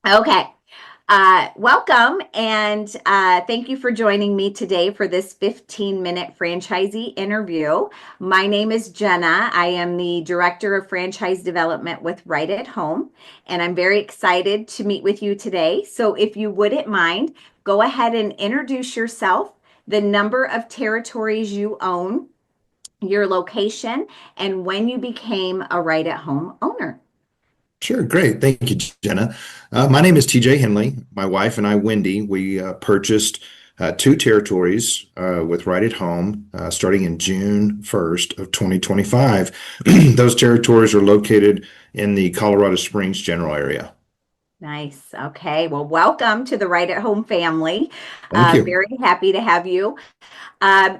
Okay. Welcome and thank you for joining me today for this 15-minute franchisee interview. My name is Jenna. I am the Director of Franchise Development with Right at Home, and I'm very excited to meet with you today. So, if you wouldn't mind, go ahead and introduce yourself, the number of territories you own, your location, and when you became a Right at Home owner. Sure, great. Thank you, Jenna. My name is TJ Henley. My wife and I, Wendy, we purchased two territories with Right at Home starting in June 1st of 2025. Those territories are located in the Colorado Springs general area. Nice. Okay. Well, welcome to the Right at Home family. Thank you. Very happy to have you.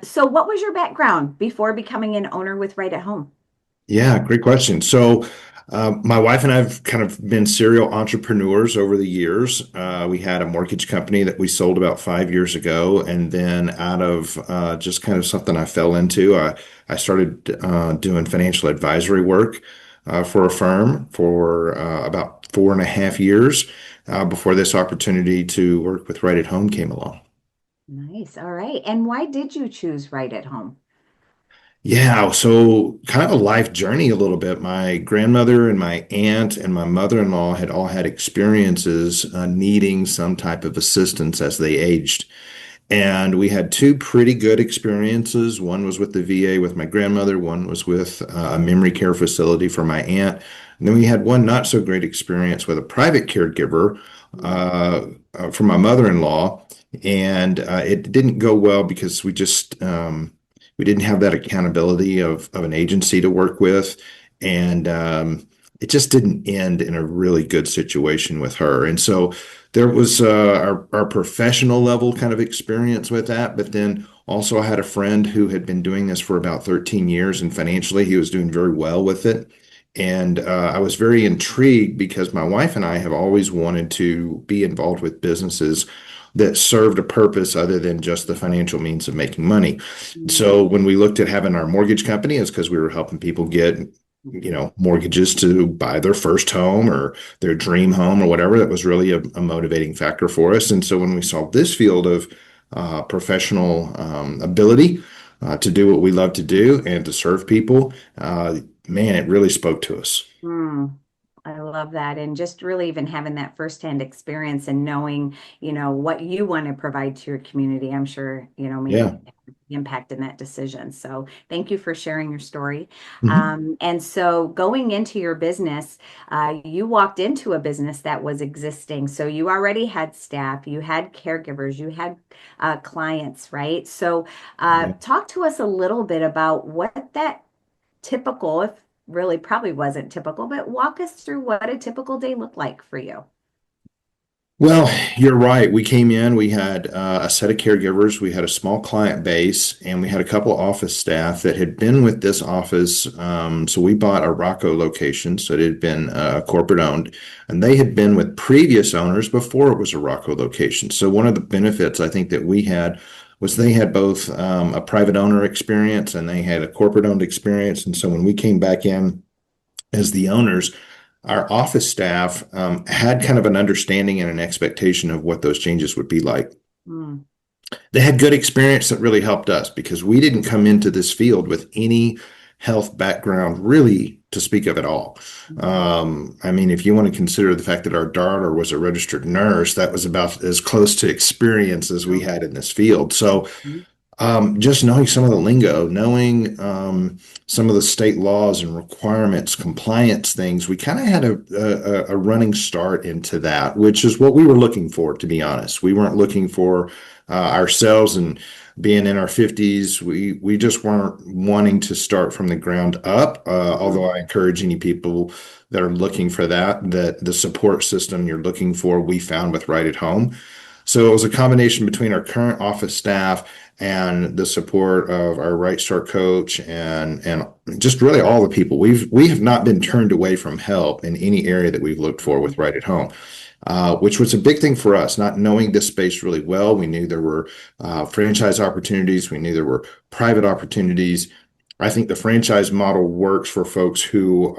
So, what was your background before becoming an owner with Right at Home? Yeah, great question. My wife and I have kind of been serial entrepreneurs over the years. We had a mortgage company that we sold about 5 years ago. And then, out of just kind of something I fell into, I started doing financial advisory work for a firm for about 4.5 years before this opportunity to work with Right at Home came along. Nice. All right. And why did you choose Right at Home? Yeah, so kind of a life journey a little bit. My grandmother and my aunt and my mother-in-law had all had experiences needing some type of assistance as they aged. And we had two pretty good experiences. One was with the VA with my grandmother, one was with a memory care facility for my aunt. And then we had one not so great experience with a private caregiver for my mother-in-law. And it didn't go well because we didn't have that accountability of an agency to work with. And it just didn't end in a really good situation with her. And so there was our professional level kind of experience with that. But then also, I had a friend who had been doing this for about 13 years, and financially, he was doing very well with it. And I was very intrigued because my wife and I have always wanted to be involved with businesses that served a purpose other than just the financial means of making money. Mm, So when we looked at having our mortgage company, it's because we were helping people get, mortgages to buy their first home or their dream home or whatever. That was really a motivating factor for us. And so when we saw this field of professional ability to do what we love to do and to serve people, man, it really spoke to us. mm. I love that. And just really even having that firsthand experience and knowing, what you want to provide to your community, I'm sure, made Yeah. an impact in that decision. So thank you for sharing your story. Mhm. And so going into your business, you walked into a business that was existing. So you already had staff, you had caregivers, you had clients, right? So Yeah. talk to us a little bit about what that typical, if really probably wasn't typical, but walk us through what a typical day looked like for you. Well, you're right. We came in, we had a set of caregivers, we had a small client base, and we had a couple office staff that had been with this office. So we bought a Rocco location, so it had been corporate owned, and they had been with previous owners before it was a Rocco location. So one of the benefits I think that we had was they had both a private owner experience and they had a corporate owned experience. And so when we came back in as the owners, our office staff had kind of an understanding and an expectation of what those changes would be like. Mm, They had good experience that really helped us because we didn't come into this field with any health background really to speak of at all. mhm, I mean, if you want to consider the fact that our daughter was a registered nurse, that was about as close to experience as we no, had in this field. So mhm, just knowing some of the lingo, knowing some of the state laws and requirements, compliance things, we kind of had a running start into that, which is what we were looking for, to be honest. We weren't looking for ourselves and being in our 50s. We just weren't wanting to start from the ground up. mhm, Although I encourage any people that are looking for that the support system you're looking for, we found with Right at Home. So it was a combination between our current office staff and the support of our Right Start coach and just really all the people. We have not been turned away from help in any area that we've looked for mhm, with Right at Home, which was a big thing for us. Not knowing this space really well, we knew there were franchise opportunities. We knew there were private opportunities. I think the franchise model works for folks who,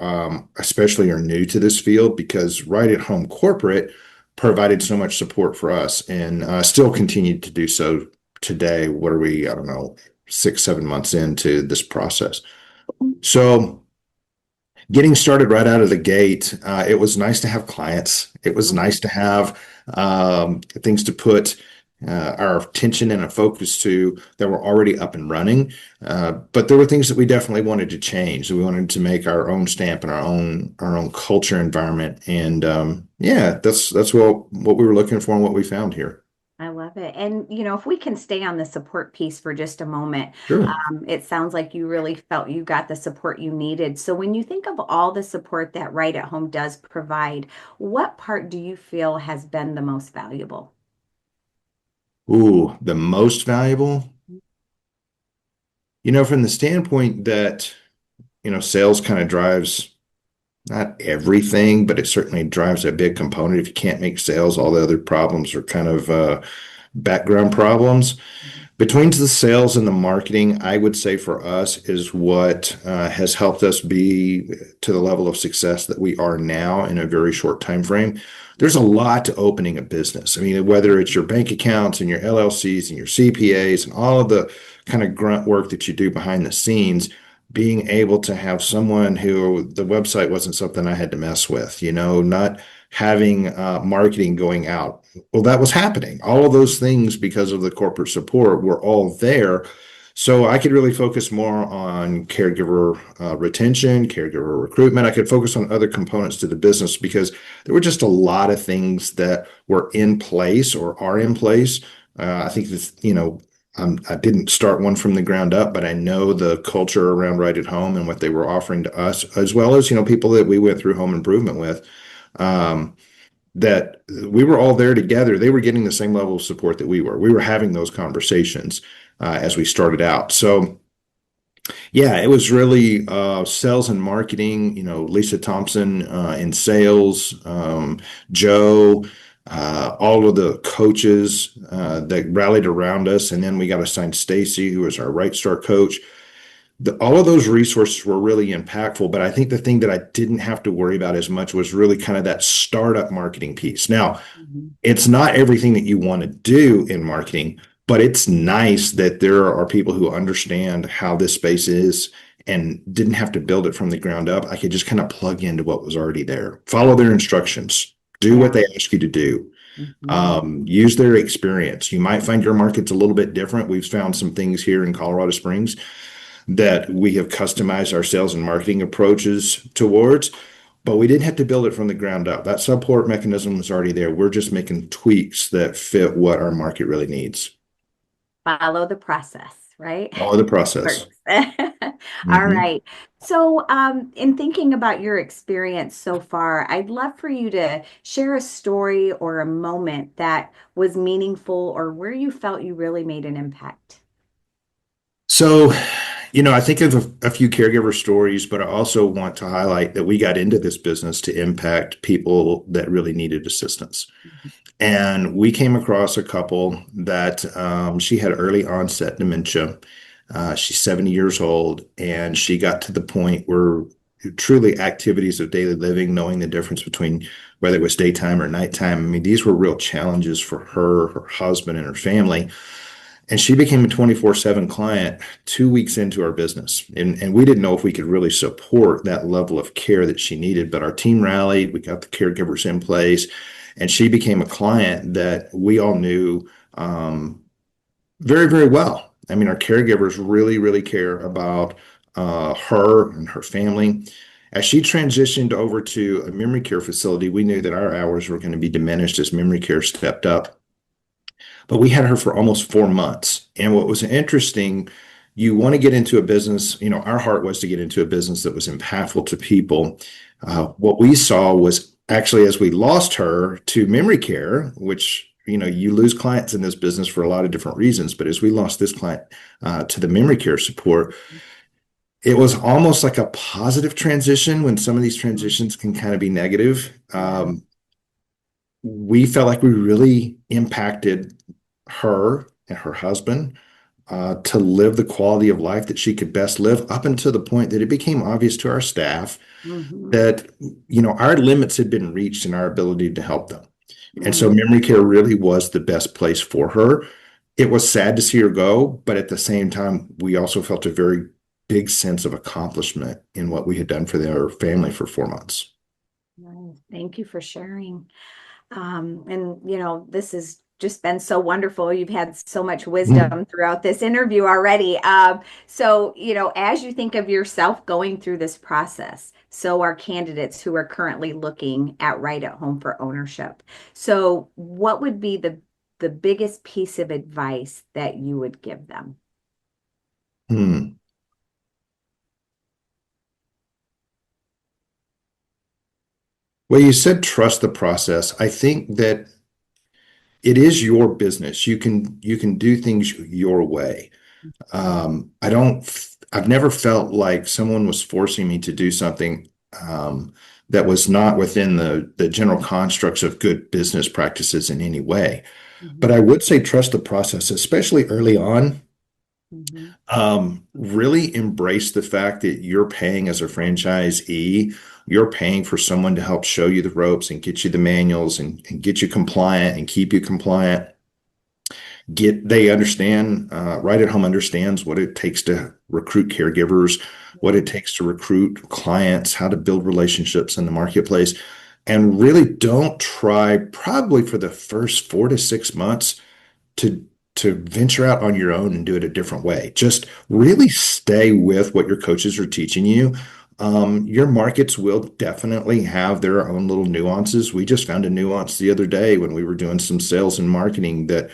especially, are new to this field because Right at Home corporate provided so much support for us and still continued to do so today. What are we, I don't know, 6, 7 months into this process. So getting started right out of the gate, it was nice to have clients. It was Mhm. nice to have things to put our attention and a focus to that were already up and running. But there were things that we definitely wanted to change. We wanted to make our own stamp and our own culture environment. And yeah, that's what we were looking for and what we found here. I love it. And, if we can stay on the support piece for just a moment, Sure. it sounds like you really felt you got the support you needed. So, when you think of all the support that Right at Home does provide, what part do you feel has been the most valuable? Ooh, the most valuable, from the standpoint that, sales kind of drives not everything, but it certainly drives a big component. If you can't make sales, all the other problems are kind of background problems. Mhm. Between the sales and the marketing, I would say for us is what has helped us be to the level of success that we are now in a very short time frame. There's a lot to opening a business. I mean, whether it's your bank accounts and your LLCs and your CPAs and all of the kind of grunt work that you do behind the scenes, being able to have someone who the website wasn't something I had to mess with, not having marketing going out. Well, that was happening. All of those things, because of the corporate support, were all there. So I could really focus more on caregiver retention, caregiver recruitment. I could focus on other components to the business because there were just a lot of things that were in place or are in place. I think this, I didn't start one from the ground up, but I know the culture around Right at Home and what they were offering to us, as well as, people that we went through home improvement with. Um, that we were all there together. They were getting the same level of support that we were. We were having those conversations as we started out. So, yeah, it was really sales and marketing, Lisa Thompson in sales, Joe, all of the coaches that rallied around us. And then we got assigned Stacy, who was our Right Start coach. All of those resources were really impactful, but I think the thing that I didn't have to worry about as much was really kind of that startup marketing piece. Now, Mhm. it's not everything that you want to do in marketing, but it's nice that there are people who understand how this space is and didn't have to build it from the ground up. I could just kind of plug into what was already there, follow their instructions, do what Yeah. they ask you to do. Mhm. Use their experience. You might find your market's a little bit different. We've found some things here in Colorado Springs that we have customized our sales and marketing approaches towards, but we didn't have to build it from the ground up. That support mechanism was already there. We're just making tweaks that fit what our market really needs. Follow the process, right? Follow the process. Works. All Mhm. right. So, in thinking about your experience so far, I'd love for you to share a story or a moment that was meaningful or where you felt you really made an impact. So, I think of a few caregiver stories, but I also want to highlight that we got into this business to impact people that really needed assistance. And we came across a couple that she had early onset dementia. She's 70 years old, and she got to the point where truly activities of daily living, knowing the difference between whether it was daytime or nighttime. I mean, these were real challenges for her, her husband, and her family. And she became a 24/7 client 2 weeks into our business. And we didn't know if we could really support that level of care that she needed, but our team rallied, we got the caregivers in place, and she became a client that we all knew very, very well. I mean, our caregivers really, really care about her and her family. As she transitioned over to a memory care facility, we knew that our hours were going to be diminished as memory care stepped up. But we had her for almost 4 months. And what was interesting, you want to get into a business, our heart was to get into a business that was impactful to people. What we saw was actually as we lost her to memory care, which you lose clients in this business for a lot of different reasons, but as we lost this client to the memory care support, it was almost like a positive transition when some of these Mhm. transitions can kind of be negative. Yeah. We felt like we really impacted her and her husband to live the quality of life that she could best live up until the point that it became obvious to our staff Hmm. that our limits had been reached in our ability to help them. And so Mm, memory care really was the best place for her. It was sad to see her go, but at the same time, we also felt a very big sense of accomplishment in what we had done for their family for 4 months. nice. Thank you for sharing. And this has just been so wonderful. You've had so much Mm. wisdom throughout this interview already. So, as you think of yourself going through this process, so are candidates who are currently looking at right at home for ownership. So, what would be the biggest piece of advice that you would give them? Hmm. Well, you said trust the process. I think that it is your business. You can do things your way. I don't, I've never felt like someone was forcing me to do something that was not within the general constructs of good business practices in any way. But I Mhm, would say trust the process, especially early on. mhm, Really embrace the fact that you're paying as a franchisee, you're paying for someone to help show you the ropes and get you the manuals and get you compliant and keep you compliant. They understand, right at home understands what it takes to recruit caregivers, what it mhm, takes to recruit clients, how to build relationships in the marketplace, and really don't try, probably for the first 4 to 6 months, to venture out on your own and do it a different way. Just mhm, really stay with what your coaches are teaching you. Your markets will definitely have their own little nuances. We just found a nuance the other day when we were doing some sales and marketing that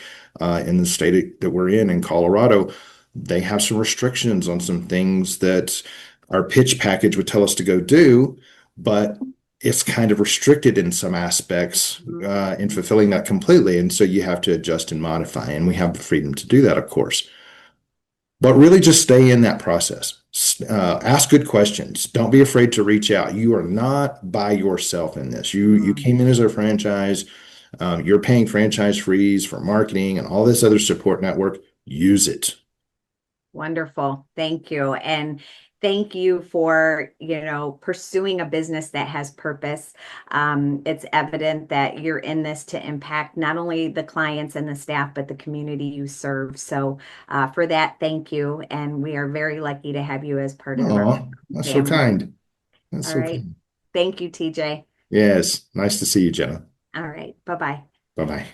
in the state that we're in Colorado, they have some restrictions on some things that our pitch package would tell us to go do, but it's kind of restricted in some aspects in mhm. fulfilling that completely. And so you have to adjust and modify, and we have the freedom to do that, of course. But really just stay in that process. Ask good questions. Don't be afraid to reach out. You are not by yourself in this. You Mm. came in as a franchise. You're paying franchise fees for marketing and all this other support network. Use it. Wonderful. Thank you. And thank you for, pursuing a business that has purpose. It's evident that you're in this to impact not only the clients and the staff, but the community you serve. So, for that, thank you. And we are very lucky to have you as part of our Oh, that's so family. kind. That's All so right. kind. Thank you, TJ. Yes. Nice to see you, Jenna. All right. Bye-bye. Bye bye.